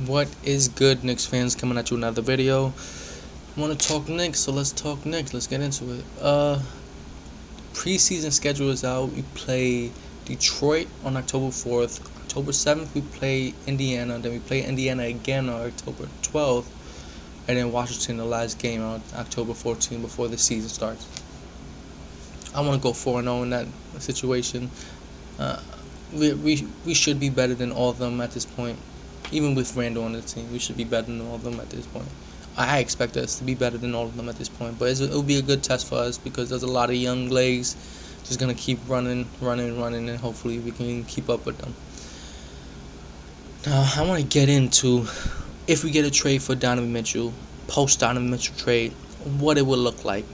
What is good, Knicks fans? Coming at you another video. I want to talk Knicks, so let's talk Knicks. Let's get into it. Preseason schedule is out. We play Detroit on October 4th. October 7th, we play Indiana. Then we play Indiana again on October 12th. And then Washington, the last game on October 14th before the season starts. I want to go 4-0 in that situation. We should be better than all of them at this point. Even with Randall on the team, we should be better than all of them at this point. I expect us to be better than all of them at this point, but it'll be a good test for us because there's a lot of young legs just gonna keep running, and hopefully we can keep up with them. Now I want to get into if we get a trade for Donovan Mitchell, post Donovan Mitchell trade, what it would look like.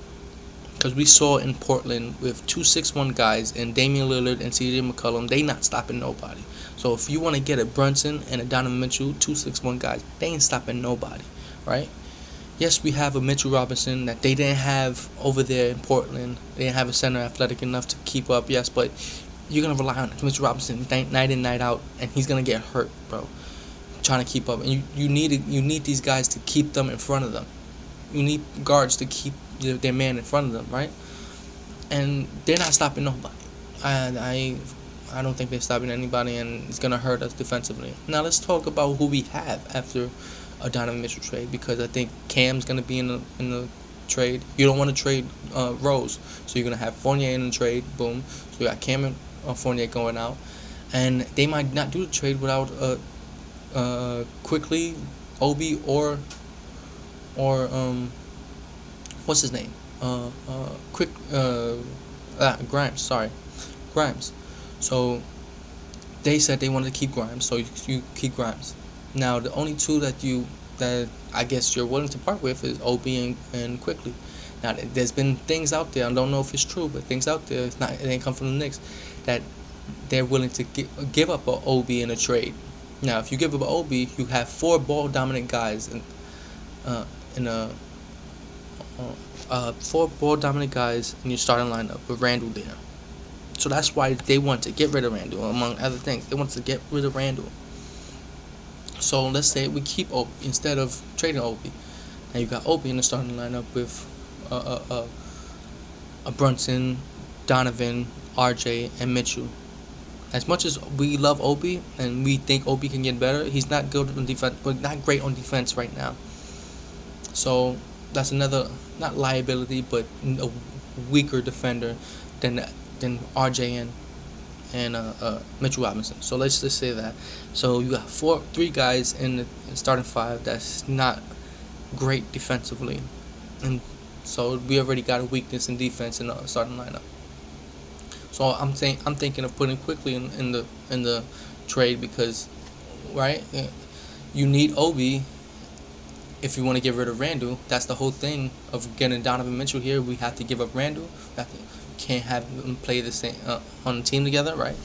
Because we saw in Portland with 2-6-1 guys and Damian Lillard and CJ McCollum, they not stopping nobody. So if you want to get a Brunson and a Donovan Mitchell, 2-6-1 guys, they ain't stopping nobody, right? Yes, we have a Mitchell Robinson that they didn't have over there in Portland. They didn't have a center athletic enough to keep up, yes, but you're going to rely on Mitchell Robinson night in, night out, and he's going to get hurt, bro, trying to keep up. And you need these guys to keep them in front of them. You need guards to keep their man in front of them, right? And they're not stopping nobody. I don't think they're stopping anybody, and it's gonna hurt us defensively. Now let's talk about who we have after a Donovan Mitchell trade, because I think Cam's gonna be in the trade. You don't want to trade Rose, so you're gonna have Fournier in the trade. Boom. So you got Cam and Fournier going out, and they might not do the trade without quickly Obi or what's his name? Grimes. Sorry, Grimes. So they said they wanted to keep Grimes, so you keep Grimes. Now the only two that I guess you're willing to part with is Obi and Quickly. Now there's been things out there. I don't know if it's true, but things out there. It ain't come from the Knicks that they're willing to give up a Obi in a trade. Now if you give up an Obi, you have 4 ball dominant guys in a 4 ball dominant guys in your starting lineup with Randall there. So that's why they want to get rid of Randall, among other things. They want to get rid of Randall. So let's say we keep Obi instead of trading Obi. Now you got Obi in the starting lineup with a Brunson, Donovan, RJ, and Mitchell. As much as we love Obi and we think Obi can get better, he's not good on defense, but not great on defense right now. So that's another, not liability, but a weaker defender than RJ and Mitchell Robinson. So let's just say that. So you got 3 guys in the starting 5 that's not great defensively, and so we already got a weakness in defense in the starting lineup. So I'm thinking of putting Quickly in the trade because, right, you need Obi. If you want to get rid of Randall, that's the whole thing of getting Donovan Mitchell here. We have to give up Randall. Can't have them play the same on the team together, right?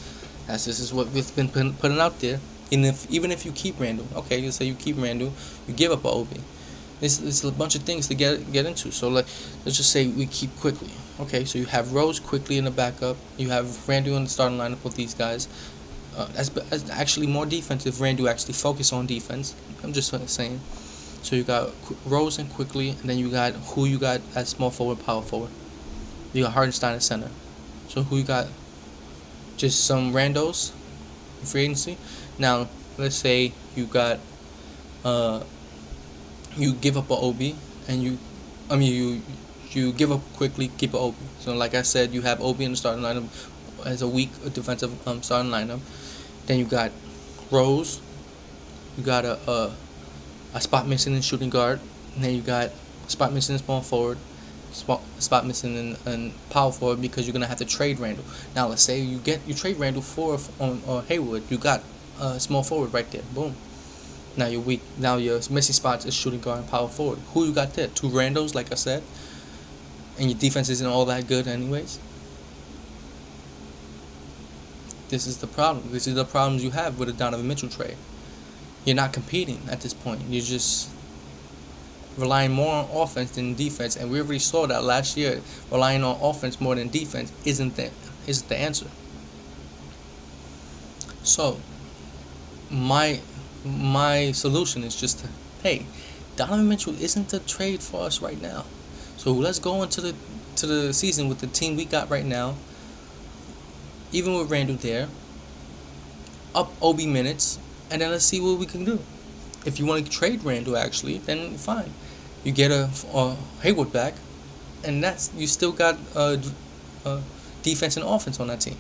This is what we've been putting out there. And even if you keep Randall, okay, you say you keep Randall, you give up Obi. It's a bunch of things to get into. So let's just say we keep Quickly. Okay, so you have Rose Quickly in the backup. You have Randall in the starting lineup with these guys. That's actually more defense if Randall actually focus on defense. I'm just saying. So you got Rose and Quickly, and then you got who you got as small forward, power forward. You got Hardenstein at center. So who you got? Just some randos, free agency. Now let's say you got you give up a Obi, and you give up Quickly, keep a Obi. So like I said, you have Obi in the starting lineup as a weak defensive starting lineup. Then you got Rose. You got a spot missing in shooting guard, and then you got spot missing in small forward, spot missing in power forward because you're gonna have to trade Randall. Now let's say you trade Randall for Haywood, you got small forward right there. Boom. Now you're weak. Now your missing spots is shooting guard and power forward. Who you got there? 2 Randalls, like I said, and your defense isn't all that good anyways. This is the problem. This is the problems you have with a Donovan Mitchell trade. You're not competing at this point. You're just relying more on offense than defense, and we already saw that last year. Relying on offense more than defense isn't the answer. So my my solution is just to, hey, Donovan Mitchell isn't the trade for us right now. So let's go into the season with the team we got right now, even with Randall there, up Obi minutes, and then let's see what we can do. If you want to trade Randall, actually, then fine. You get a Hayward back, and that's you still got defense and offense on that team.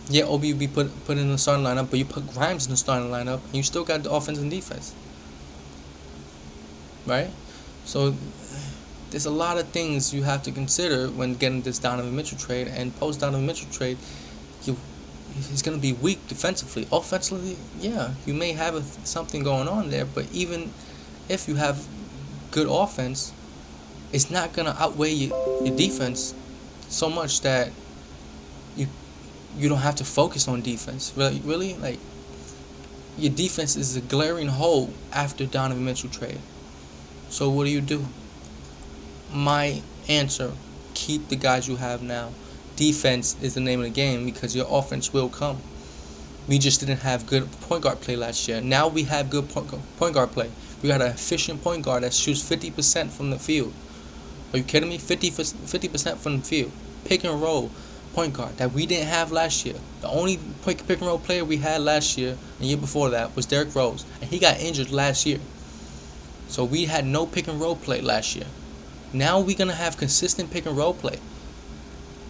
Yeah, Obi will be put in the starting lineup, but you put Grimes in the starting lineup, and you still got the offense and defense, right? So there's a lot of things you have to consider when getting this Donovan Mitchell trade, and post Donovan Mitchell trade, he's going to be weak defensively. Offensively, yeah, you may have something going on there, but even if you have good offense, it's not going to outweigh your defense so much that you don't have to focus on defense. Really, like, your defense is a glaring hole after Donovan Mitchell trade. So what do? My answer, keep the guys you have now. Defense is the name of the game because your offense will come. We just didn't have good point guard play last year. Now we have good point guard play. We got an efficient point guard that shoots 50% from the field. Are you kidding me? 50% from the field. Pick and roll point guard that we didn't have last year. The only pick and roll player we had last year and the year before that was Derrick Rose, and he got injured last year. So we had no pick and roll play last year. Now we're gonna have consistent pick and roll play.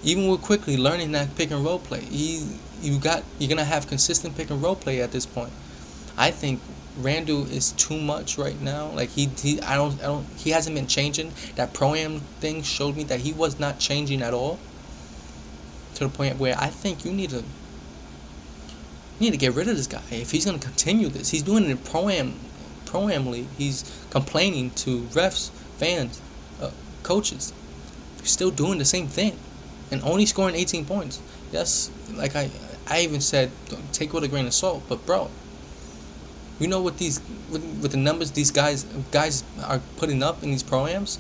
Even with Quickly learning that pick and roll play, you're gonna have consistent pick and roll play at this point. I think Randall is too much right now. Like he hasn't been changing. That pro-am thing showed me that he was not changing at all. To the point where I think you need to get rid of this guy if he's gonna continue this. He's doing it in pro-am league. He's complaining to refs, fans, coaches. He's still doing the same thing, and only scoring 18 points. Yes, like I even said, take it with a grain of salt. But bro, you know what with the numbers these guys are putting up in these pro-ams?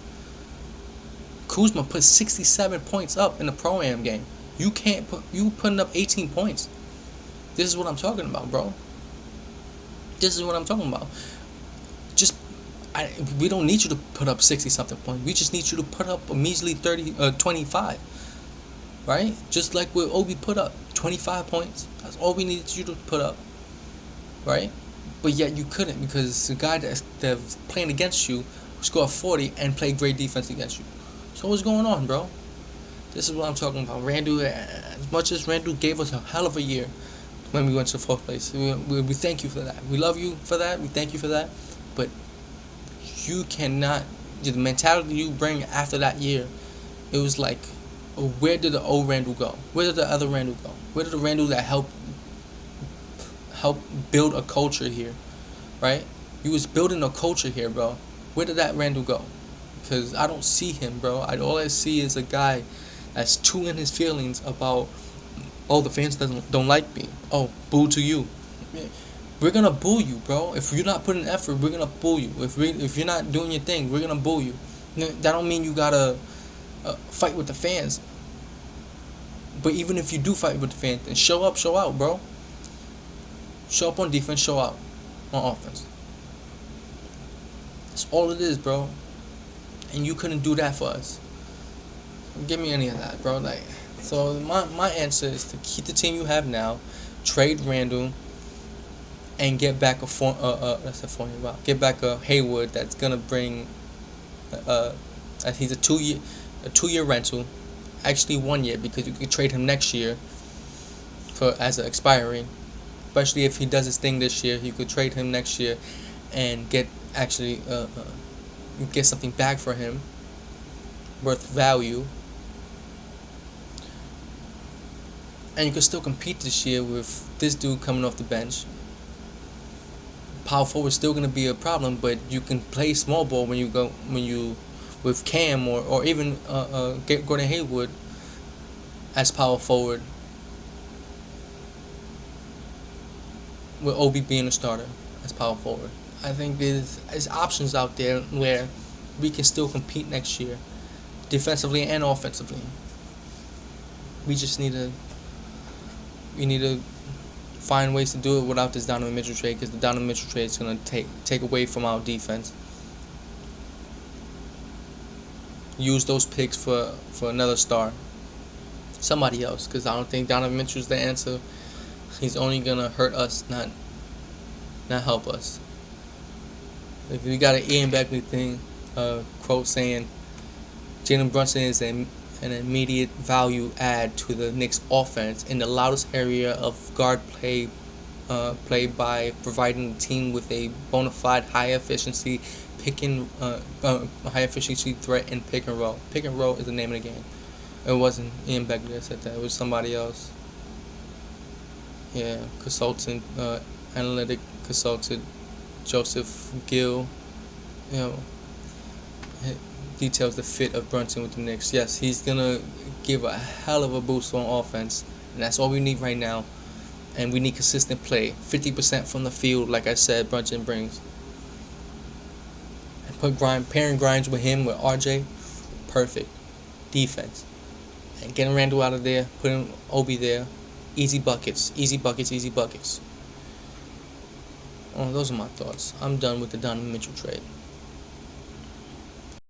Kuzma put 67 points up in the pro-am game. You putting up 18 points. This is what I'm talking about, bro. This is what I'm talking about. We don't need you to put up 60-something points. We just need you to put up a measly 25. Right? Just like what Obi put up. 25 points. That's all we needed you to put up. Right? But yet you couldn't because the guy that's playing against you scored 40 and played great defense against you. So what's going on, bro? This is what I'm talking about. Randall, as much as Randall gave us a hell of a year when we went to fourth place, we thank you for that. We love you for that. We thank you for that. But you cannot, the mentality you bring after that year, it was like, where did the old Randall go? Where did the other Randall go? Where did the Randall that helped build a culture here, right? You was building a culture here, bro. Where did that Randall go? Because I don't see him, bro. All I see is a guy that's too in his feelings about, oh, the fans don't like me. Oh, boo to you. We're gonna boo you, bro. If you're not putting effort, we're gonna boo you. If you're not doing your thing, we're gonna boo you. That don't mean you gotta fight with the fans. But even if you do fight with the fans, then show up, show out, bro. Show up on defense, show out on offense. That's all it is, bro. And you couldn't do that for us. Don't give me any of that, bro. Like, so my answer is to keep the team you have now, trade Randall, and get back get back a Hayward that's gonna bring he's a 2-year rental, actually 1 year because you could trade him next year as an expiring. Especially if he does his thing this year, you could trade him next year and get get something back for him worth value. And you can still compete this year with this dude coming off the bench. Power forward is still going to be a problem, but you can play small ball when you with Cam or even get Gordon Hayward as power forward, with Obi being a starter as power forward. I think there's options out there where we can still compete next year, defensively and offensively. We need to find ways to do it without this Donovan Mitchell trade, because the Donovan Mitchell trade is gonna take away from our defense. Use those picks for another star, somebody else, because I don't think Donovan Mitchell's the answer. He's only gonna hurt us, not help us. If we got an Ian Beckley thing, quote saying Jalen Brunson is an immediate value add to the Knicks offense in the loudest area of guard play, by providing the team with a bona fide high efficiency high efficiency threat in pick and roll. Pick and roll is the name of the game. It wasn't Ian Beckley that said that. It was somebody else. Yeah, consultant, analytic consultant, Joseph Gill. You know, details the fit of Brunson with the Knicks. Yes, he's gonna give a hell of a boost on offense, and that's all we need right now. And we need consistent play. 50% from the field, like I said, Brunson brings. And pairing Grimes with him, with RJ, perfect. Defense. And getting Randall out of there, putting Obi there. Easy buckets, easy buckets, easy buckets. Oh, those are my thoughts. I'm done with the Donovan Mitchell trade.